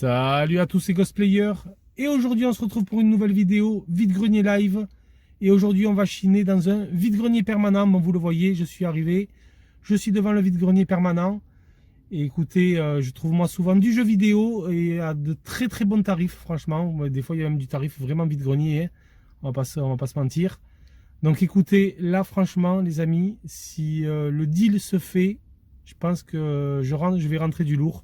Salut à tous ces cosplayers. Et aujourd'hui on se retrouve pour une nouvelle vidéo vide-grenier live. Et aujourd'hui on va chiner dans un vide-grenier permanent. Bon, vous le voyez, je suis arrivé. Je suis devant le vide-grenier permanent. Et écoutez, je trouve moi souvent du jeu vidéo et à de très très bons tarifs, franchement. Des fois il y a même du tarif vraiment vide-grenier, hein. On va pas se mentir. Donc écoutez, là franchement les amis, si le deal se fait, je pense que je vais rentrer du lourd.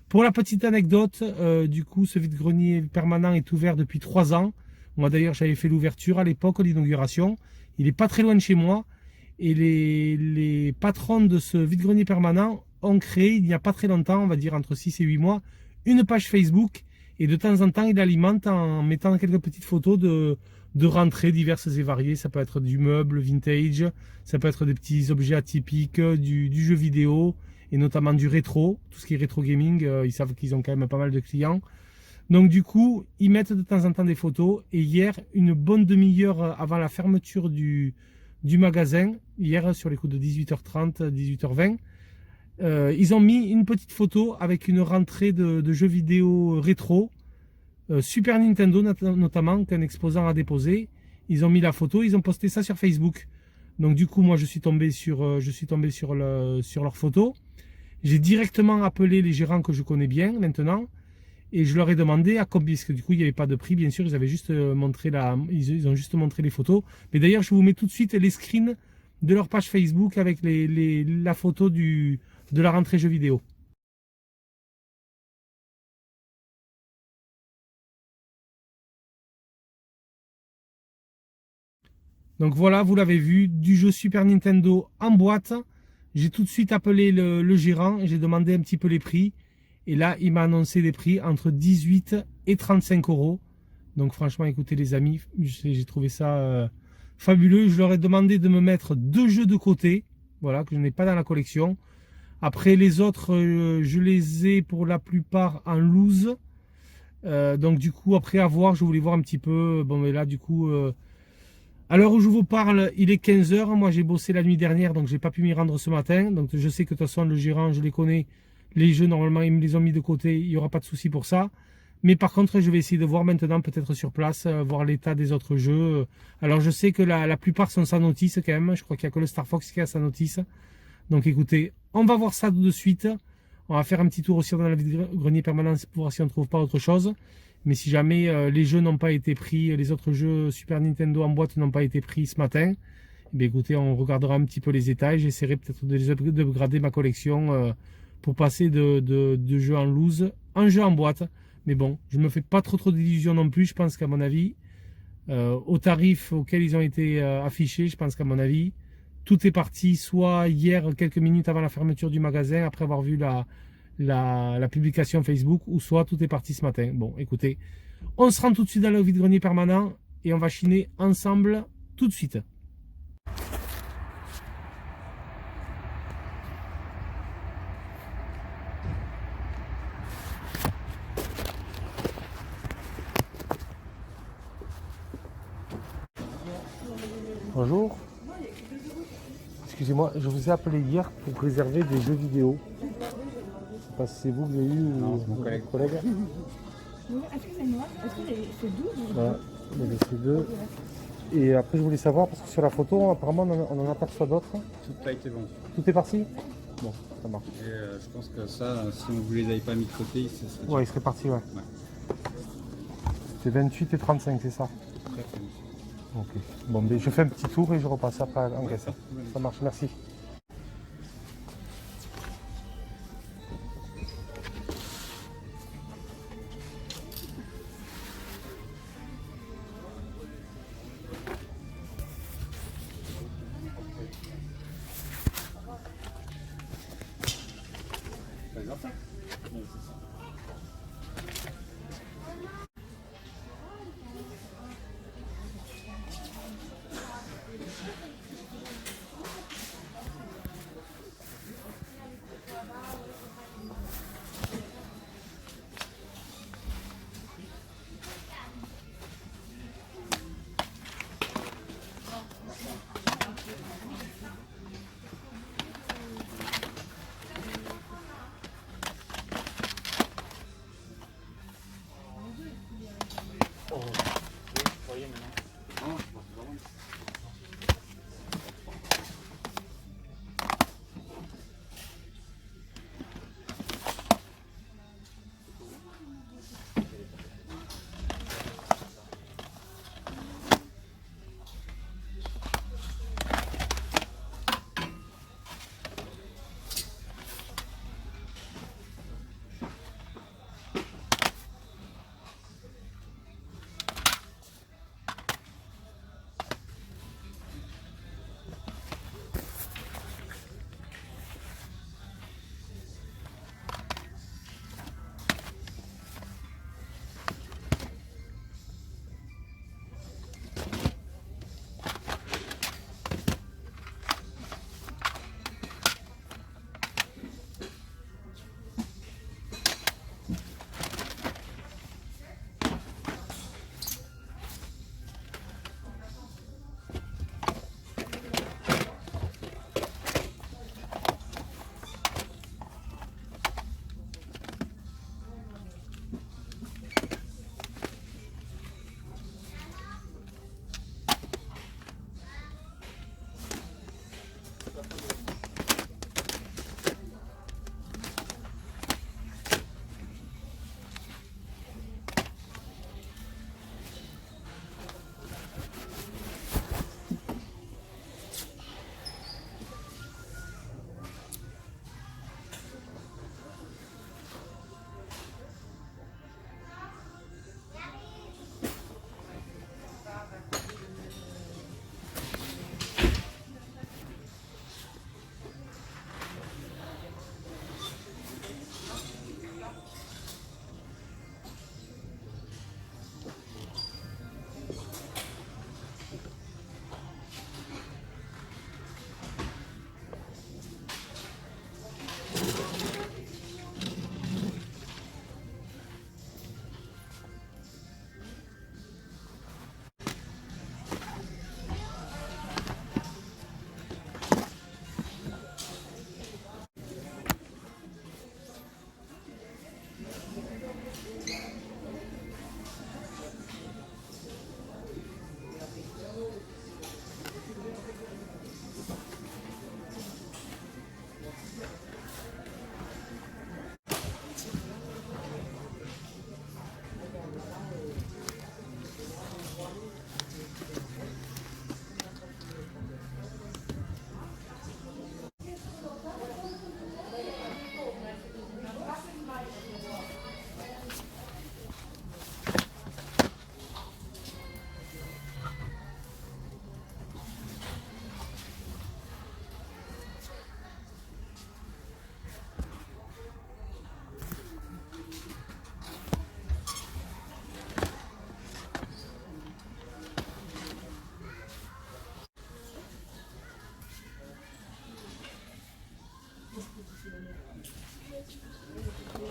Pour la petite anecdote, du coup, ce vide-grenier permanent est ouvert depuis 3 ans. Moi d'ailleurs, j'avais fait l'ouverture à l'époque, l'inauguration. Il n'est pas très loin de chez moi. Et les patrons de ce vide-grenier permanent ont créé, il n'y a pas très longtemps, on va dire entre 6 et 8 mois, une page Facebook. Et de temps en temps, il alimente en mettant quelques petites photos de rentrées diverses et variées. Ça peut être du meuble vintage, ça peut être des petits objets atypiques, du jeu vidéo, et notamment du rétro, tout ce qui est rétro gaming, ils savent qu'ils ont quand même pas mal de clients. Donc du coup, ils mettent de temps en temps des photos. Et hier, une bonne demi-heure avant la fermeture du magasin, hier sur les coups de 18h30, 18h20, ils ont mis une petite photo avec une rentrée de jeux vidéo rétro, Super Nintendo notamment, qu'un exposant a déposé. Ils ont mis la photo, ils ont posté ça sur Facebook. Donc du coup, moi je suis tombé sur leur photo. J'ai directement appelé les gérants que je connais bien maintenant et je leur ai demandé à combien, parce que du coup il n'y avait pas de prix, bien sûr, ils avaient juste montré ils ont juste montré les photos. Mais d'ailleurs, je vous mets tout de suite les screens de leur page Facebook avec la photo de la rentrée jeux vidéo. Donc voilà, vous l'avez vu, du jeu Super Nintendo en boîte. J'ai tout de suite appelé le gérant et j'ai demandé un petit peu les prix. Et là, il m'a annoncé des prix entre 18 et 35 euros. Donc franchement, écoutez les amis, j'ai trouvé ça fabuleux. Je leur ai demandé de me mettre 2 jeux de côté, voilà, que je n'ai pas dans la collection. Après les autres, je les ai pour la plupart en loose. Donc du coup, après avoir, je voulais voir un petit peu. Bon, mais là, du coup, à l'heure où je vous parle, il est 15 h. Moi, j'ai bossé la nuit dernière, donc j'ai pas pu m'y rendre ce matin. Donc je sais que de toute façon, le gérant, je les connais. Les jeux, normalement, ils me les ont mis de côté. Il n'y aura pas de souci pour ça. Mais par contre, je vais essayer de voir maintenant, peut-être sur place, voir l'état des autres jeux. Alors, je sais que la plupart sont sans notice quand même. Je crois qu'il n'y a que le Star Fox qui a sa notice. Donc, écoutez, on va voir ça de suite. On va faire un petit tour aussi dans la vide-grenier permanent pour voir si on ne trouve pas autre chose. Mais si jamais les jeux n'ont pas été pris, les autres jeux Super Nintendo en boîte n'ont pas été pris ce matin, eh bien, écoutez, on regardera un petit peu les états. J'essaierai peut-être de upgrader ma collection pour passer de jeux en loose en jeu en boîte. Mais bon, je ne me fais pas trop d'illusions non plus. Je pense qu'à mon avis, au tarif auquel ils ont été affichés, je pense qu'à mon avis, tout est parti soit hier, quelques minutes avant la fermeture du magasin, après avoir vu la publication Facebook, ou soit tout est parti ce matin. Bon, écoutez, on se rend tout de suite dans le vide-grenier permanent et on va chiner ensemble tout de suite. Bonjour. Excusez-moi, je vous ai appelé hier pour réserver des jeux vidéo. Je ne sais pas si c'est vous que vous avez eu ou mon collègue. Excusez-moi, est-ce que c'est 12 ou... Ouais, il y avait ces deux. Et après, je voulais savoir, parce que sur la photo, apparemment, on en aperçoit d'autres. Tout a été vendu. Tout est parti? Bon, ça marche. Et je pense que ça, si vous ne les avez pas mis de côté, ça serait Ouais, il serait parti, ouais. C'est 28 et 35, c'est ça? très bien. Ok. Bon, mais je fais un petit tour et je repasse après en caisse. Ça marche, merci.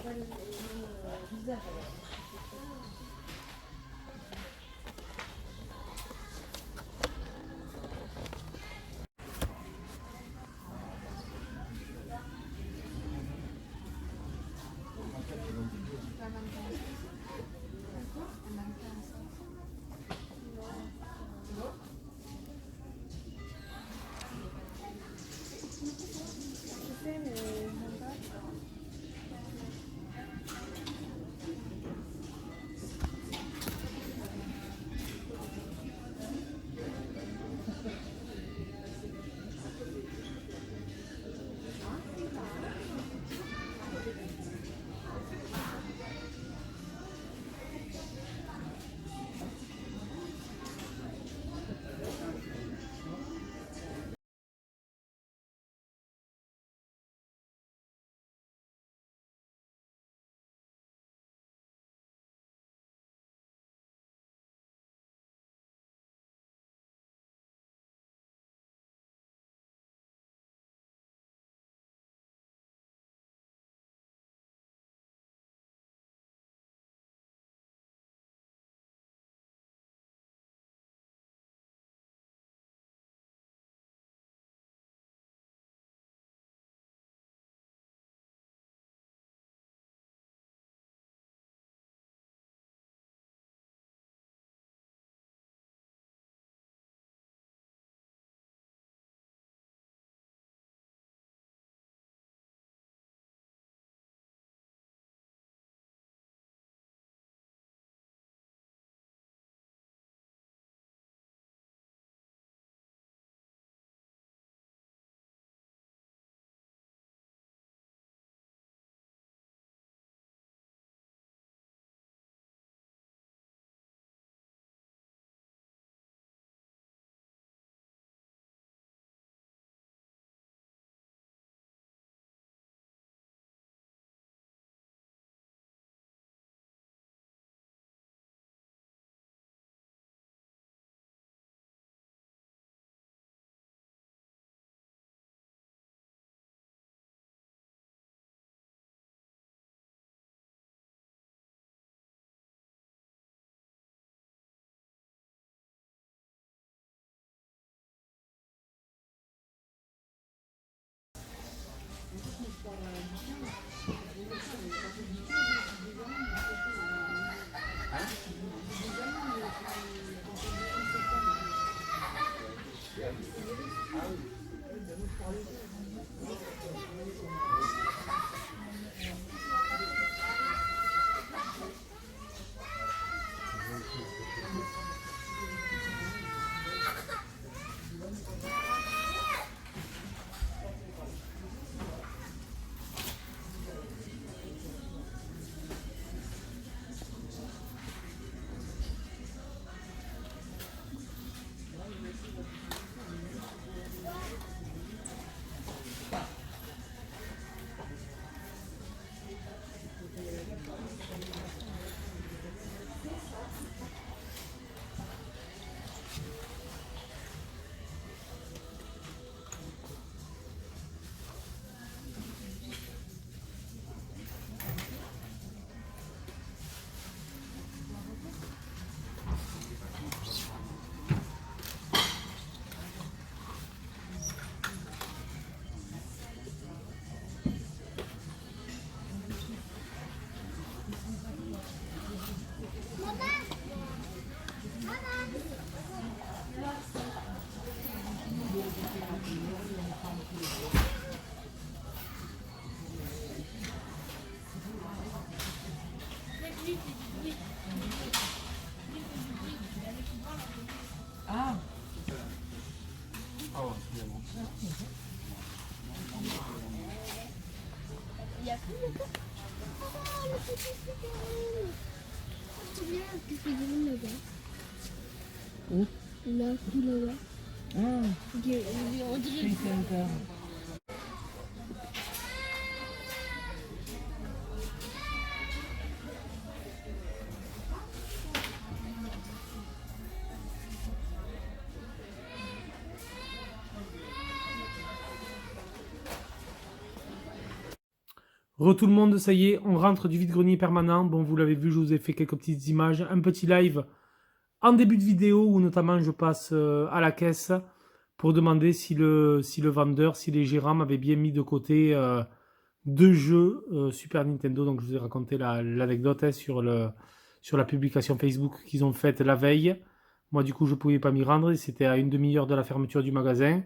pas le même visage alors. Il y a plus de quoi. Oh, le petit figurine. Tu viens la petite figurine là-bas. Où? Là, tout là-bas. Ah, On dirait Space Center. Tout le monde, ça y est, on rentre du vide-grenier permanent. Bon, vous l'avez vu, je vous ai fait quelques petites images. Un petit live en début de vidéo où notamment je passe à la caisse pour demander si le vendeur, si les gérants m'avaient bien mis de côté 2 jeux Super Nintendo. Donc je vous ai raconté l'anecdote hein, sur la publication Facebook qu'ils ont faite la veille. Moi du coup je ne pouvais pas m'y rendre, c'était à une demi-heure de la fermeture du magasin.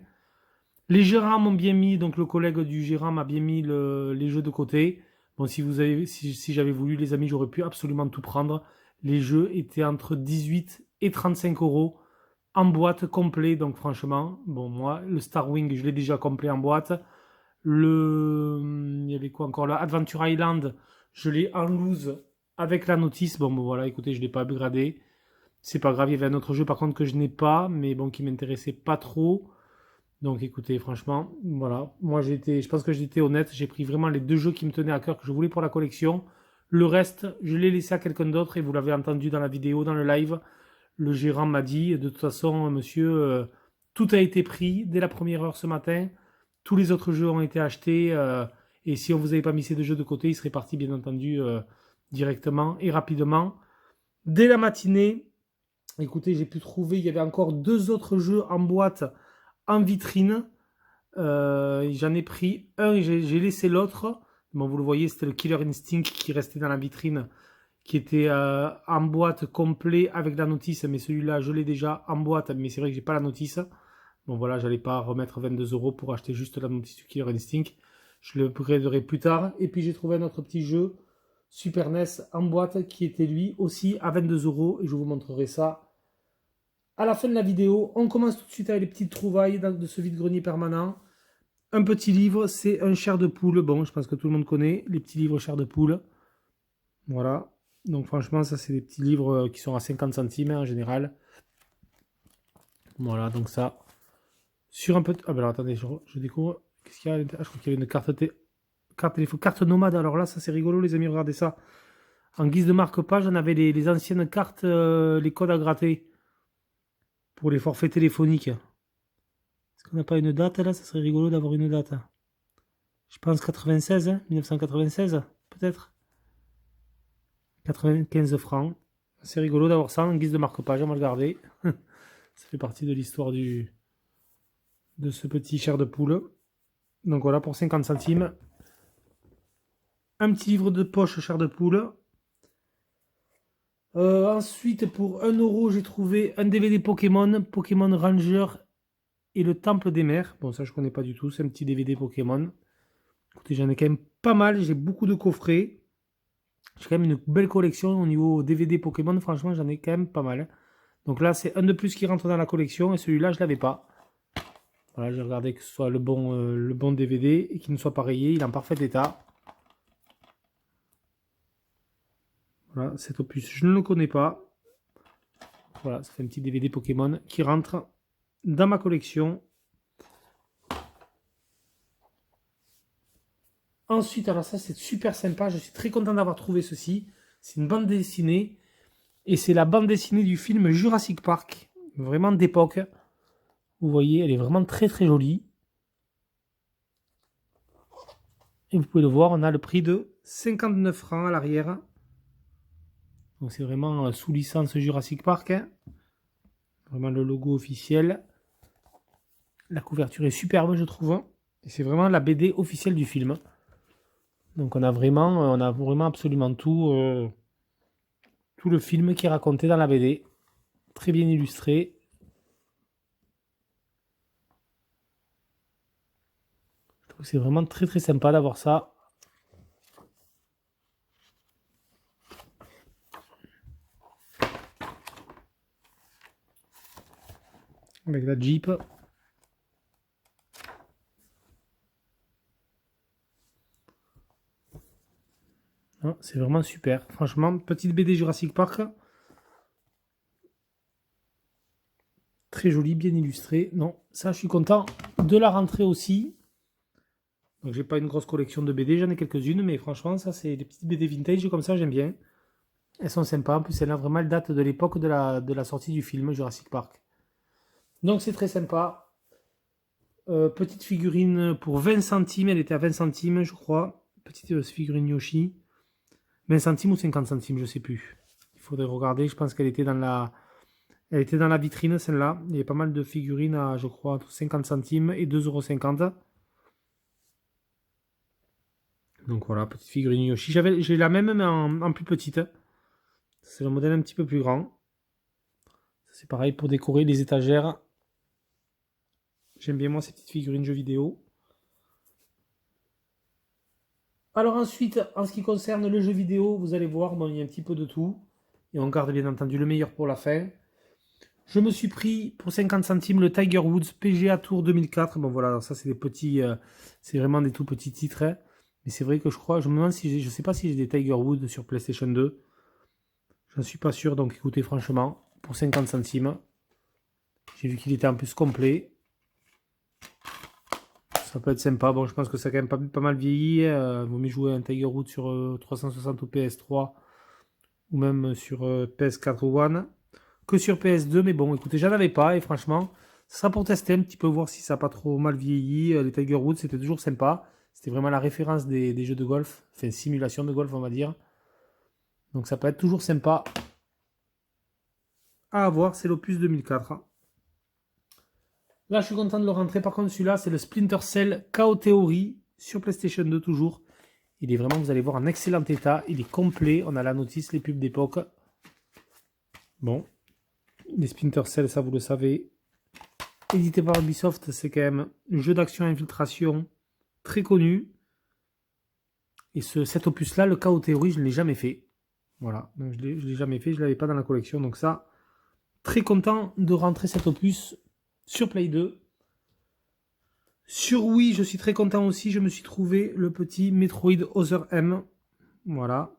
Les gérants m'ont bien mis, donc le collègue du gérant m'a bien mis les jeux de côté. Bon, si j'avais voulu, les amis, j'aurais pu absolument tout prendre. Les jeux étaient entre 18 et 35 euros en boîte complet. Donc franchement, bon, moi, le Star Wing, je l'ai déjà complet en boîte. Il y avait quoi encore là? Adventure Island, je l'ai en loose avec la notice. Bon, voilà, écoutez, je ne l'ai pas upgradé. C'est pas grave, il y avait un autre jeu par contre que je n'ai pas, mais bon, qui m'intéressait pas trop. Donc écoutez, franchement, voilà. Moi, je pense que j'étais honnête. J'ai pris vraiment les 2 jeux qui me tenaient à cœur, que je voulais pour la collection. Le reste, je l'ai laissé à quelqu'un d'autre et vous l'avez entendu dans la vidéo, dans le live. Le gérant m'a dit, de toute façon, monsieur, tout a été pris dès la première heure ce matin. Tous les autres jeux ont été achetés. Et si on vous avait pas mis ces 2 jeux de côté, ils seraient partis, bien entendu, directement et rapidement. Dès la matinée, écoutez, j'ai pu trouver, il y avait encore 2 autres jeux en boîte en vitrine. J'en ai pris un et j'ai laissé l'autre. Bon, vous le voyez, c'était le Killer Instinct qui restait dans la vitrine, qui était en boîte complet avec la notice, mais celui-là, je l'ai déjà en boîte, mais c'est vrai que j'ai pas la notice. Bon, voilà, j'allais pas remettre 22 € pour acheter juste la notice du Killer Instinct. Je le upgraderai plus tard. Et puis, j'ai trouvé un autre petit jeu, Super NES, en boîte, qui était lui aussi à 22 € et je vous montrerai ça à la fin de la vidéo. On commence tout de suite avec les petites trouvailles de ce vide-grenier permanent. Un petit livre, c'est un chair de poule. Bon, je pense que tout le monde connaît les petits livres chair de poule. Voilà. Donc franchement, ça c'est des petits livres qui sont à 50 centimes en général. Voilà, donc ça. Sur un peu... Ah ben alors attendez, je découvre. Qu'est-ce qu'il y a? Ah, je crois qu'il y avait une carte nomade. Alors là, ça c'est rigolo les amis, regardez ça. En guise de marque-page, on avait les anciennes cartes, les codes à gratter. Pour les forfaits téléphoniques. Est-ce qu'on n'a pas une date là? Ça serait rigolo d'avoir une date. Je pense 96, hein, 1996, peut-être. 95 francs. C'est rigolo d'avoir ça en guise de marque-page, on va le garder. Ça fait partie de l'histoire de ce petit chair de poule. Donc voilà, pour 50 centimes. Un petit livre de poche chair de poule. Ensuite, pour 1 €, j'ai trouvé un DVD Pokémon, Pokémon Ranger et le Temple des Mers. Bon, ça, je connais pas du tout. C'est un petit DVD Pokémon. Écoutez, j'en ai quand même pas mal. J'ai beaucoup de coffrets. J'ai quand même une belle collection au niveau DVD Pokémon. Franchement, j'en ai quand même pas mal. Donc là, c'est un de plus qui rentre dans la collection. Et celui-là, je l'avais pas. Voilà, j'ai regardé que ce soit le bon DVD et qu'il ne soit pas rayé. Il est en parfait état. Voilà, cet opus, je ne le connais pas. Voilà, ça fait un petit DVD Pokémon qui rentre dans ma collection. Ensuite, alors ça c'est super sympa, je suis très content d'avoir trouvé ceci. C'est une bande dessinée. Et c'est la bande dessinée du film Jurassic Park. Vraiment d'époque. Vous voyez, elle est vraiment très très jolie. Et vous pouvez le voir, on a le prix de 59 francs à l'arrière. Donc c'est vraiment sous licence Jurassic Park. Hein. Vraiment le logo officiel. La couverture est superbe, je trouve. Et c'est vraiment la BD officielle du film. Donc on a vraiment absolument tout le film qui est raconté dans la BD. Très bien illustré. Je trouve que c'est vraiment très très sympa d'avoir ça. Avec la Jeep. C'est vraiment super. Franchement, petite BD Jurassic Park. Très jolie, bien illustrée. Non, ça, je suis content de la rentrée aussi. Donc, j'ai pas une grosse collection de BD, j'en ai quelques-unes, mais franchement, ça, c'est des petites BD vintage comme ça, j'aime bien. Elles sont sympas. En plus, celle-là, vraiment, elle date de l'époque de la sortie du film Jurassic Park. Donc, c'est très sympa. Petite figurine pour 20 centimes. Elle était à 20 centimes, je crois. Petite figurine Yoshi. 20 centimes ou 50 centimes, je sais plus. Il faudrait regarder. Je pense qu'elle était dans la... Elle était dans la vitrine, celle-là. Il y a pas mal de figurines à, je crois, entre 50 centimes et 2,50 €. Donc voilà, petite figurine Yoshi. J'ai la même, mais en plus petite. C'est le modèle un petit peu plus grand. C'est pareil pour décorer les étagères. J'aime bien moi ces petites figurines jeux vidéo. Alors ensuite, en ce qui concerne le jeu vidéo, vous allez voir, bon, il y a un petit peu de tout. Et on garde bien entendu le meilleur pour la fin. Je me suis pris pour 50 centimes le Tiger Woods PGA Tour 2004. Bon voilà, ça c'est des petits, c'est vraiment des tout petits titres. Hein. Mais c'est vrai que je me demande si je sais pas si j'ai des Tiger Woods sur PlayStation 2. J'en suis pas sûr, donc écoutez franchement, pour 50 centimes. J'ai vu qu'il était en plus complet. Ça peut être sympa. Bon, je pense que ça a quand même pas mal vieilli. Vaut mieux jouer un Tiger Woods sur 360 ou PS3 ou même sur PS4 ou One que sur PS2. Mais bon, écoutez, j'en avais pas et franchement, ce sera pour tester un petit peu, voir si ça n'a pas trop mal vieilli. Les Tiger Woods, c'était toujours sympa. C'était vraiment la référence des jeux de golf, enfin simulation de golf, on va dire. Donc ça peut être toujours sympa à avoir. C'est l'opus 2004. Là, je suis content de le rentrer. Par contre, celui-là, c'est le Splinter Cell Chaos Theory sur PlayStation 2 toujours. Il est vraiment, vous allez voir, en excellent état. Il est complet. On a la notice, les pubs d'époque. Bon. Les Splinter Cell, ça vous le savez. Édité par Ubisoft, c'est quand même un jeu d'action infiltration très connu. Et cet opus-là, le Chaos Theory, je ne l'ai jamais fait. Voilà. Donc, je ne l'ai jamais fait. Je ne l'avais pas dans la collection. Donc ça, très content de rentrer cet opus sur Play 2. Sur Wii, je suis très content aussi. Je me suis trouvé le petit Metroid Other M. Voilà.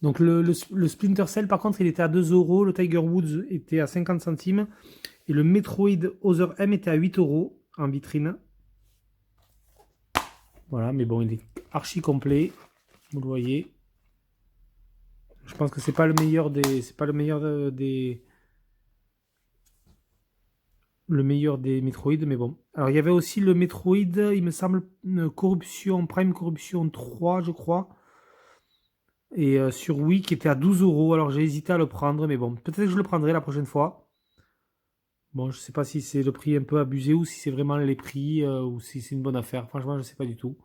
Donc le Splinter Cell, par contre, il était à 2 €. Le Tiger Woods était à 50 centimes. Et le Metroid Other M était à 8 € en vitrine. Voilà, mais bon, il est archi complet. Vous le voyez. Je pense que c'est pas le meilleur des... C'est pas le meilleur des... Le meilleur des Metroid, mais bon. Alors, il y avait aussi le Metroid, il me semble, Prime Corruption 3, je crois. Et sur Wii, qui était à 12 €. Alors, j'ai hésité à le prendre, mais bon. Peut-être que je le prendrai la prochaine fois. Bon, je sais pas si c'est le prix un peu abusé ou si c'est vraiment les prix ou si c'est une bonne affaire. Franchement, je sais pas du tout.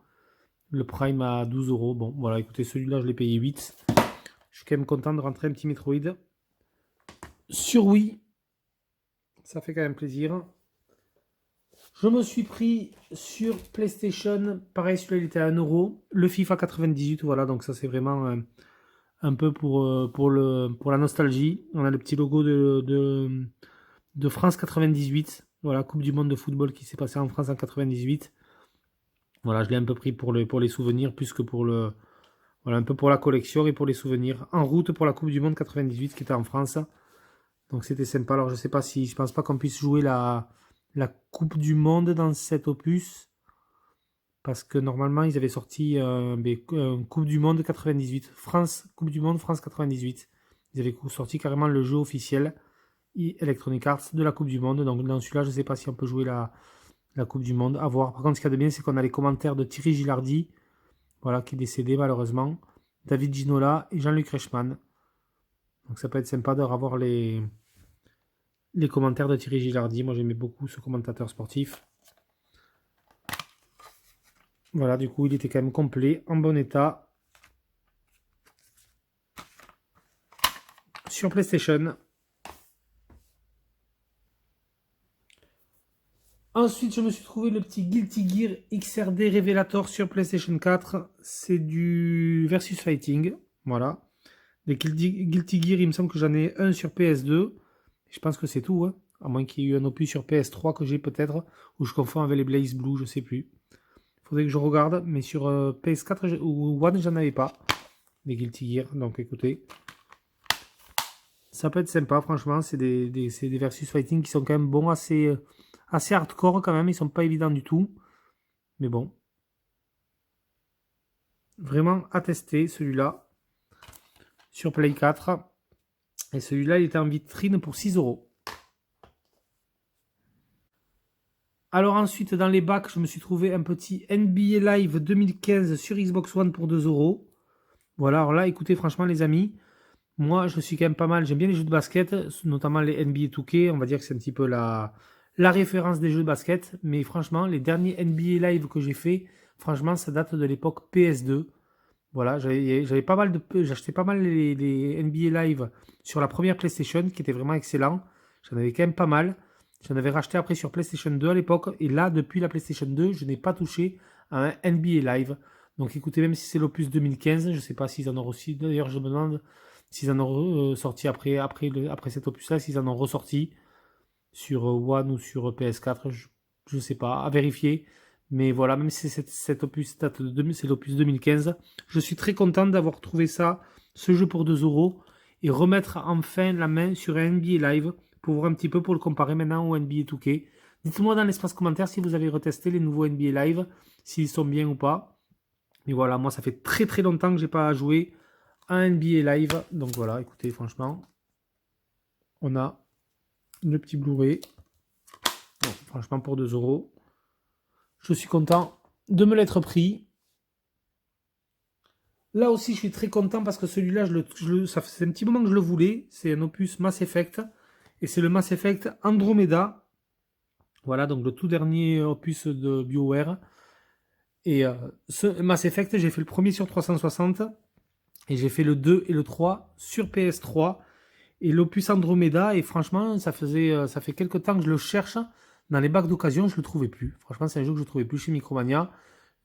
Le Prime à 12 €. Bon, voilà, écoutez, celui-là, je l'ai payé 8. Je suis quand même content de rentrer un petit Metroid. Sur Wii. Ça fait quand même plaisir. Je me suis pris sur PlayStation, pareil, celui-là il était à 1 €. Le FIFA 98, voilà, donc ça c'est vraiment un peu pour la nostalgie. On a le petit logo de France 98. Voilà, Coupe du Monde de football qui s'est passée en France en 98. Voilà, je l'ai un peu pris pour les souvenirs, plus que pour le... Voilà, un peu pour la collection et pour les souvenirs. En route pour la Coupe du Monde 98 qui était en France. Donc c'était sympa. Alors je pense pas qu'on puisse jouer la Coupe du Monde dans cet opus. Parce que normalement ils avaient sorti Coupe du Monde 98. Coupe du Monde France 98. Ils avaient sorti carrément le jeu officiel Electronic Arts de la Coupe du Monde. Donc dans celui-là je sais pas si on peut jouer la Coupe du Monde. À voir. Par contre ce qu'il y a de bien c'est qu'on a les commentaires de Thierry Gilardi. Voilà, qui est décédé malheureusement. David Ginola et Jean-Luc Reichmann. Donc ça peut être sympa de revoir les commentaires de Thierry Gilardi. Moi j'aimais beaucoup ce commentateur sportif. Voilà, du coup il était quand même complet, en bon état. Sur PlayStation. Ensuite je me suis trouvé le petit Guilty Gear XRD Revelator sur PlayStation 4. C'est du versus fighting. Voilà. Les Guilty Gear, il me semble que j'en ai un sur PS2. Je pense que c'est tout. Hein. À moins qu'il y ait eu un opus sur PS3 que j'ai peut-être. Ou je confonds avec les Blaze Blue, je sais plus. Il faudrait que je regarde. Mais sur PS4 ou One, j'en avais pas. Les Guilty Gear. Donc écoutez. Ça peut être sympa, franchement. C'est des versus fighting qui sont quand même bons. Assez hardcore quand même. Ils sont pas évidents du tout. Mais bon. Vraiment à tester celui-là. Sur Play 4. Et celui-là, il était en vitrine pour 6 €. Alors ensuite, dans les bacs, je me suis trouvé un petit NBA Live 2015 sur Xbox One pour 2 euros. Voilà, alors là, écoutez, franchement, les amis, moi, je suis quand même pas mal. J'aime bien les jeux de basket, notamment les NBA 2K. On va dire que c'est un petit peu la référence des jeux de basket. Mais franchement, les derniers NBA Live que j'ai fait, franchement, ça date de l'époque PS2. Voilà, j'achetais pas mal les NBA Live sur la première PlayStation, qui était vraiment excellent. J'en avais quand même pas mal. J'en avais racheté après sur PlayStation 2 à l'époque. Et là, depuis la PlayStation 2, je n'ai pas touché à un NBA Live. Donc écoutez, même si c'est l'opus 2015, je ne sais pas s'ils en ont aussi. D'ailleurs, je me demande s'ils en ont sorti après cet opus-là, s'ils en ont ressorti sur One ou sur PS4. Je ne sais pas, à vérifier. Mais voilà, même si cet opus date de c'est l'opus 2015, je suis très content d'avoir trouvé ça, ce jeu pour 2 euros, et remettre enfin la main sur un NBA Live pour voir un petit peu, pour le comparer maintenant au NBA 2K. Dites-moi dans l'espace commentaire si vous avez retesté les nouveaux NBA Live, s'ils sont bien ou pas. Mais voilà, moi ça fait très très longtemps que j'ai pas joué à un NBA Live. Donc voilà, écoutez, franchement, on a le petit Blu-ray. Bon, franchement, pour 2 euros. Je suis content de me l'être pris. Là aussi, je suis très content parce que celui-là, ça fait un petit moment que je le voulais. C'est un opus Mass Effect. Et c'est le Mass Effect Andromeda. Voilà, donc le tout dernier opus de BioWare. Et ce Mass Effect, j'ai fait le premier sur 360. Et j'ai fait le 2 et le 3 sur PS3. Et l'opus Andromeda, et franchement, ça fait quelques temps que je le cherche. Dans les bacs d'occasion, je ne le trouvais plus. Franchement, c'est un jeu que je ne trouvais plus chez Micromania.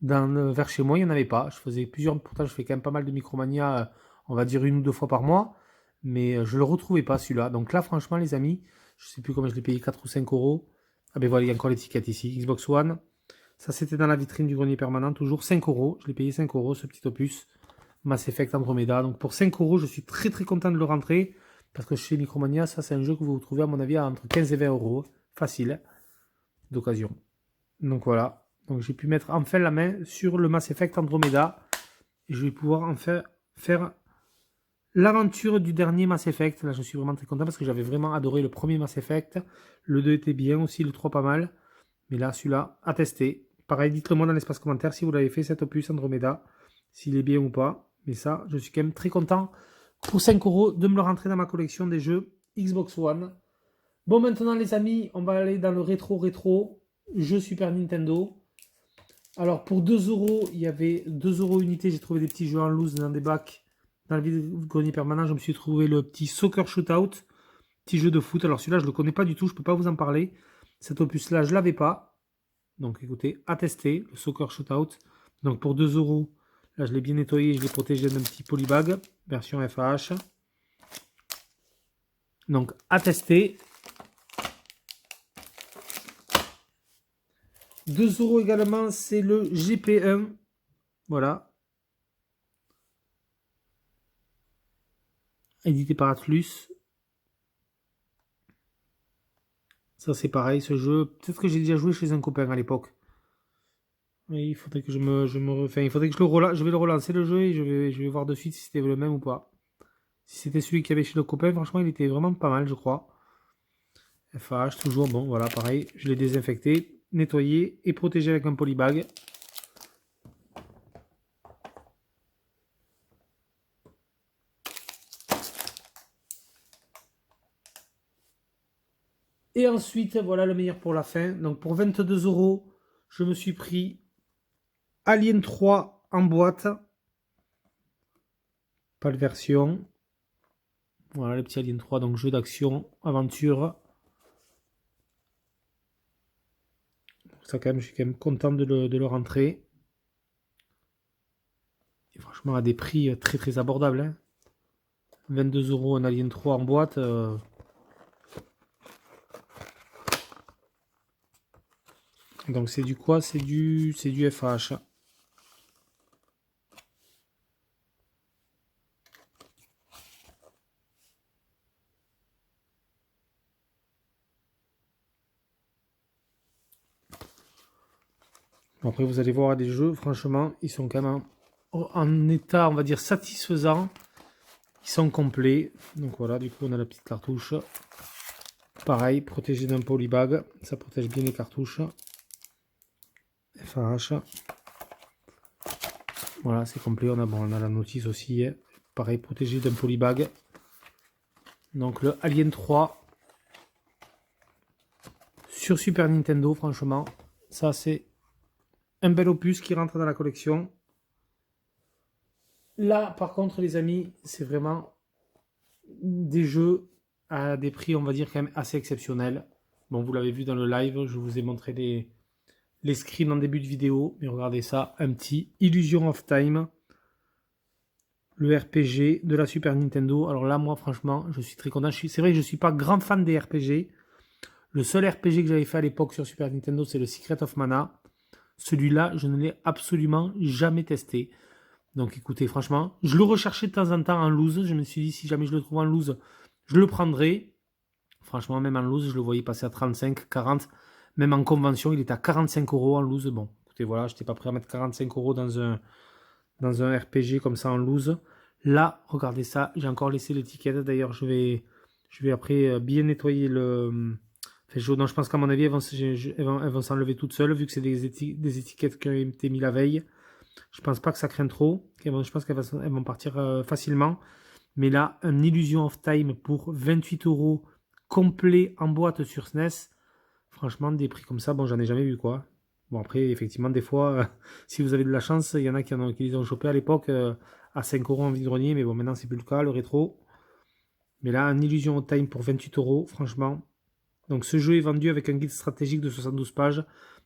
Vers chez moi, il n'y en avait pas. Je faisais pourtant, je fais quand même pas mal de Micromania, on va dire 1 ou 2 fois par mois. Mais je ne le retrouvais pas, celui-là. Donc là, franchement, les amis, je ne sais plus comment je l'ai payé, 4 ou 5 euros. Ah ben voilà, il y a encore l'étiquette ici. Xbox One. Ça, c'était dans la vitrine du grenier permanent. Toujours 5 euros. Je l'ai payé 5 euros, ce petit opus. Mass Effect Andromeda. Donc pour 5 euros, je suis très très content de le rentrer. Parce que chez Micromania, ça, c'est un jeu que vous trouvez, à mon avis, entre 15 et 20 euros. Facile. D'occasion. Donc voilà. Donc j'ai pu mettre enfin la main sur le Mass Effect Andromeda. Et je vais pouvoir enfin faire l'aventure du dernier Mass Effect. Là, je suis vraiment très content parce que j'avais vraiment adoré le premier Mass Effect. Le 2 était bien aussi, le 3 pas mal. Mais là, celui-le à tester. Pareil, dites-le moi dans l'espace commentaire si vous l'avez fait, cet opus Andromeda. S'il est bien ou pas. Mais ça, je suis quand même très content pour 5 euros de me le rentrer dans ma collection des jeux Xbox One. Bon, maintenant les amis, on va aller dans le rétro jeu Super Nintendo. Alors pour 2 euros, il y avait 2 euros unité. J'ai trouvé des petits jeux en loose dans des bacs. Dans le vide-grenier permanent, je me suis trouvé le petit Soccer Shootout, petit jeu de foot. Alors celui-là, je ne le connais pas du tout, je ne peux pas vous en parler. Cet opus-là, je ne l'avais pas. Donc écoutez, à tester, le Soccer Shootout. Donc pour 2 euros, là je l'ai bien nettoyé, je l'ai protégé d'un petit polybag, version FAH. Donc à tester. 2 euros également, c'est le GP1. Voilà. Édité par Atlus. Ça c'est pareil, ce jeu. Peut-être que j'ai déjà joué chez un copain à l'époque. Oui, il faudrait que il faudrait que je vais le relancer le jeu et je vais voir de suite si c'était le même ou pas. Si c'était celui qu'il y avait chez le copain, franchement, il était vraiment pas mal, je crois. FH, toujours bon, voilà, pareil. Je l'ai désinfecté, nettoyé et protégé avec un polybag. Et ensuite, voilà le meilleur pour la fin. Donc pour 22 euros, je me suis pris Alien 3 en boîte. Pas de version. Voilà le petit Alien 3, donc jeu d'action, aventure. Ça quand même, je suis quand même content de le rentrer. Et franchement à des prix très très abordables. Hein. 22 euros un Alien 3 en boîte. Donc c'est du quoi? C'est du FH. Après vous allez voir des jeux, franchement, ils sont quand même en état, on va dire, satisfaisant. Ils sont complets. Donc voilà, du coup on a la petite cartouche. Pareil, protégé d'un polybag. Ça protège bien les cartouches. FAH. Voilà, c'est complet. On a la notice aussi. Hein. Pareil, protégé d'un polybag. Donc le Alien 3 sur Super Nintendo, franchement, ça c'est un bel opus qui rentre dans la collection. Là, par contre, les amis, c'est vraiment des jeux à des prix, on va dire, quand même assez exceptionnels. Bon, vous l'avez vu dans le live, je vous ai montré les screens en début de vidéo. Mais regardez ça, un petit Illusion of Time. Le RPG de la Super Nintendo. Alors là, moi, franchement, je suis très content. C'est vrai que je ne suis pas grand fan des RPG. Le seul RPG que j'avais fait à l'époque sur Super Nintendo, c'est le Secret of Mana. Celui-là, je ne l'ai absolument jamais testé. Donc écoutez, franchement, je le recherchais de temps en temps en loose. Je me suis dit, si jamais je le trouve en loose, je le prendrai. Franchement, même en loose, je le voyais passer à 35, 40. Même en convention, il est à 45 € en loose. Bon, écoutez, voilà, je n'étais pas prêt à mettre 45 € dans un RPG comme ça en loose. Là, regardez ça, j'ai encore laissé l'étiquette. D'ailleurs, je vais après bien nettoyer le... Enfin, je pense qu'à mon avis, elles vont s'enlever toutes seules, vu que c'est des étiquettes qui ont été mises la veille. Je pense pas que ça craint trop. Je pense qu'elles vont partir facilement. Mais là, un Illusion of Time pour 28 € complet en boîte sur SNES. Franchement, des prix comme ça, bon, j'en ai jamais vu quoi. Bon, après, effectivement, des fois, si vous avez de la chance, il y en a qui les ont chopés à l'époque à 5 € en vide-grenier. Mais bon, maintenant, c'est plus le cas, le rétro. Mais là, un Illusion of Time pour 28 €, franchement. Donc, ce jeu est vendu avec un guide stratégique de 72 pages.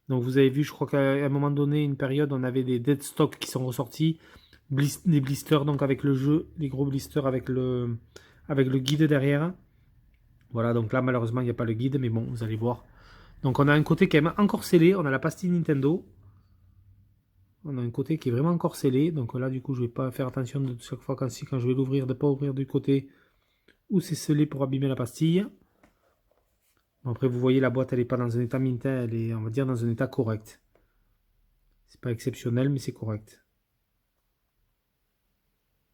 Donc, vous avez vu, je crois qu'à un moment donné, une période, on avait des dead stock qui sont ressortis. Des blisters, donc avec le jeu, des gros blisters avec le guide derrière. Voilà, donc là, malheureusement, il n'y a pas le guide, mais bon, vous allez voir. Donc, on a un côté quand même encore scellé. On a la pastille Nintendo. On a un côté qui est vraiment encore scellé. Donc là, du coup, je ne vais pas faire attention de chaque fois quand je vais l'ouvrir, de ne pas ouvrir du côté où c'est scellé pour abîmer la pastille. Bon, après, vous voyez, la boîte, elle n'est pas dans un état mintin, elle est, on va dire, dans un état correct. C'est pas exceptionnel, mais c'est correct.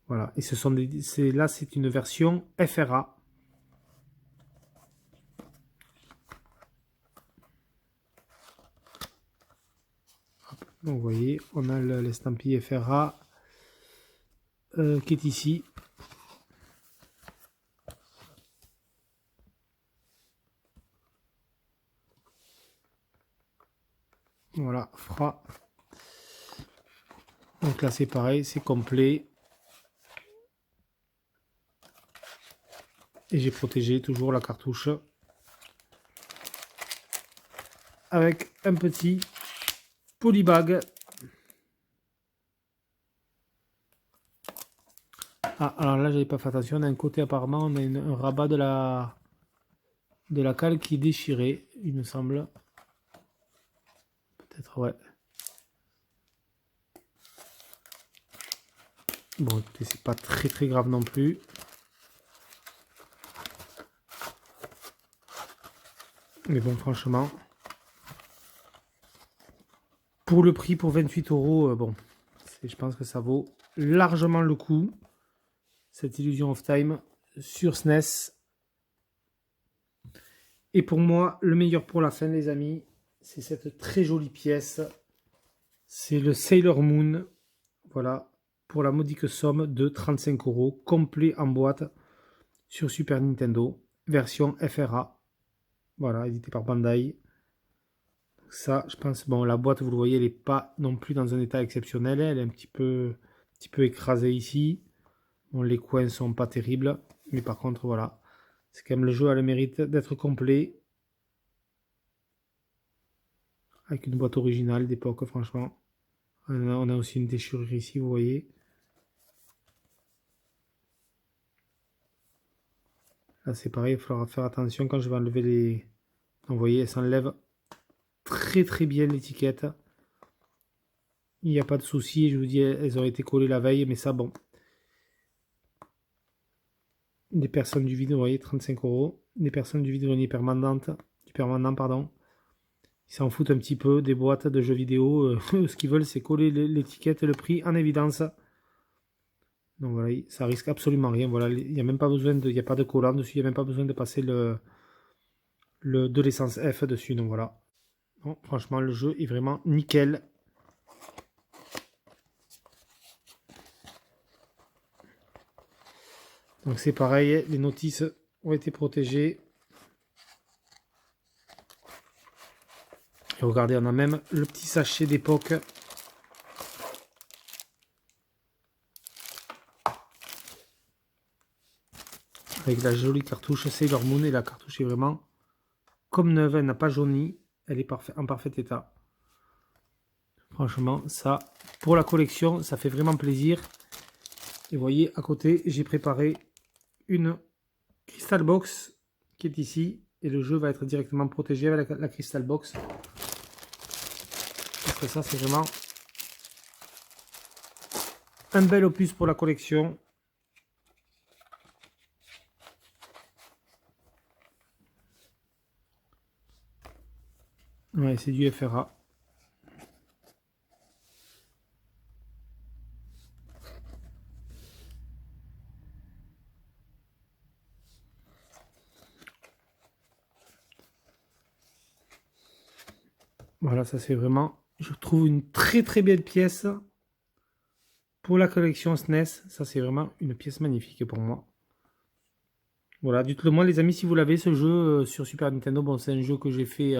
Voilà, et ce sont là, c'est une version FRA. Donc, vous voyez, on a l'estampille FRA qui est ici. Voilà, FRA. Donc là, c'est pareil, c'est complet. Et j'ai protégé toujours la cartouche avec un petit polybag. Ah, alors là, j'avais pas fait attention. D'un côté, apparemment, on a un rabat de la cale qui est déchiré, il me semble. Peut-être, ouais. Bon, écoutez, c'est pas très grave non plus. Mais bon, franchement, pour le prix, pour 28 €, bon, je pense que ça vaut largement le coup. Cette Illusion of Time sur SNES. Et pour moi, le meilleur pour la fin, les amis, c'est cette très jolie pièce. C'est le Sailor Moon. Voilà, pour la modique somme de 35 €, complet en boîte sur Super Nintendo, version FRA. Voilà, édité par Bandai. Ça, je pense, bon, la boîte, vous le voyez, elle n'est pas non plus dans un état exceptionnel. Elle est un petit peu écrasée ici. Bon, les coins sont pas terribles, mais par contre, voilà. C'est quand même, le jeu a le mérite d'être complet. Avec une boîte originale d'époque, franchement. On a aussi une déchirure ici, vous voyez. Là, c'est pareil, il faudra faire attention quand je vais enlever les... Donc, vous voyez, elle s'enlève très bien l'étiquette. Il n'y a pas de souci, je vous dis, elles auraient été collées la veille, mais ça, bon. Des personnes du vide, vous voyez, 35 €. Des personnes du vide-grenier permanent, pardon. Ils s'en foutent un petit peu des boîtes de jeux vidéo. Ce qu'ils veulent, c'est coller l'étiquette, le prix en évidence. Donc voilà, ça risque absolument rien. Voilà, il n'y a même pas besoin de, il n'y a pas de collant dessus, il n'y a même pas besoin de passer de l'essence F dessus. Donc voilà. Bon, franchement, le jeu est vraiment nickel. Donc c'est pareil, les notices ont été protégées. Et regardez, on a même le petit sachet d'époque. Avec la jolie cartouche Sailor Moon, et la cartouche est vraiment comme neuve, elle n'a pas jauni, elle est en parfait état. Franchement, ça, pour la collection, ça fait vraiment plaisir. Et vous voyez, à côté, j'ai préparé une Crystal Box qui est ici. Et le jeu va être directement protégé avec la Crystal Box. Parce que ça, c'est vraiment un bel opus pour la collection. Ouais, c'est du FRA. Voilà, ça c'est vraiment, je trouve, une très très belle pièce pour la collection SNES. Ça c'est vraiment une pièce magnifique pour moi. Voilà, dites-le moi les amis si vous l'avez ce jeu sur Super Nintendo. Bon, c'est un jeu que j'ai fait,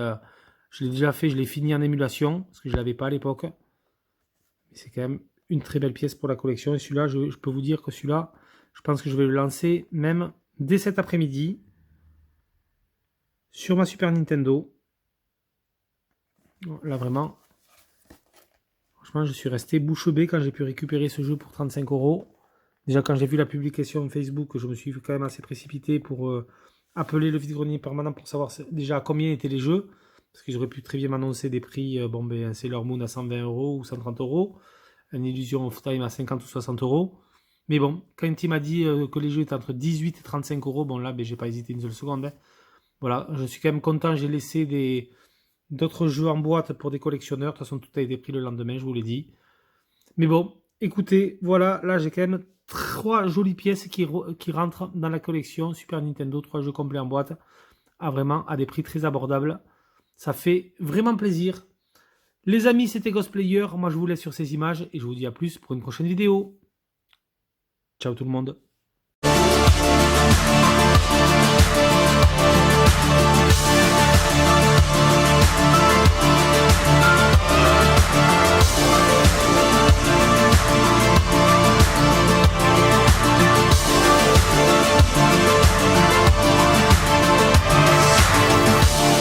je l'ai déjà fait, je l'ai fini en émulation parce que je ne l'avais pas à l'époque. C'est quand même une très belle pièce pour la collection. Et celui-là, je peux vous dire que celui-là, je pense que je vais le lancer même dès cet après-midi sur ma Super Nintendo. Là vraiment, franchement je suis resté bouche bée quand j'ai pu récupérer ce jeu pour 35 €. Déjà quand j'ai vu la publication Facebook, je me suis quand même assez précipité pour appeler le vide-grenier permanent pour savoir déjà à combien étaient les jeux. Parce qu'ils auraient pu très bien m'annoncer des prix, bon ben Sailor Moon à 120 € ou 130 €, un Illusion of Time à 50 ou 60 €. Mais bon, quand il m'a dit que les jeux étaient entre 18 et 35 €, bon là ben, j'ai pas hésité une seule seconde. Hein. Voilà, je suis quand même content, j'ai laissé d'autres jeux en boîte pour des collectionneurs. De toute façon, tout a été pris le lendemain, je vous l'ai dit. Mais bon, écoutez, voilà, là j'ai quand même 3 jolies pièces qui rentrent dans la collection Super Nintendo, 3 jeux complets en boîte, à des prix très abordables. Ça fait vraiment plaisir. Les amis, c'était Ghost-Player. Moi, je vous laisse sur ces images et je vous dis à plus pour une prochaine vidéo. Ciao tout le monde.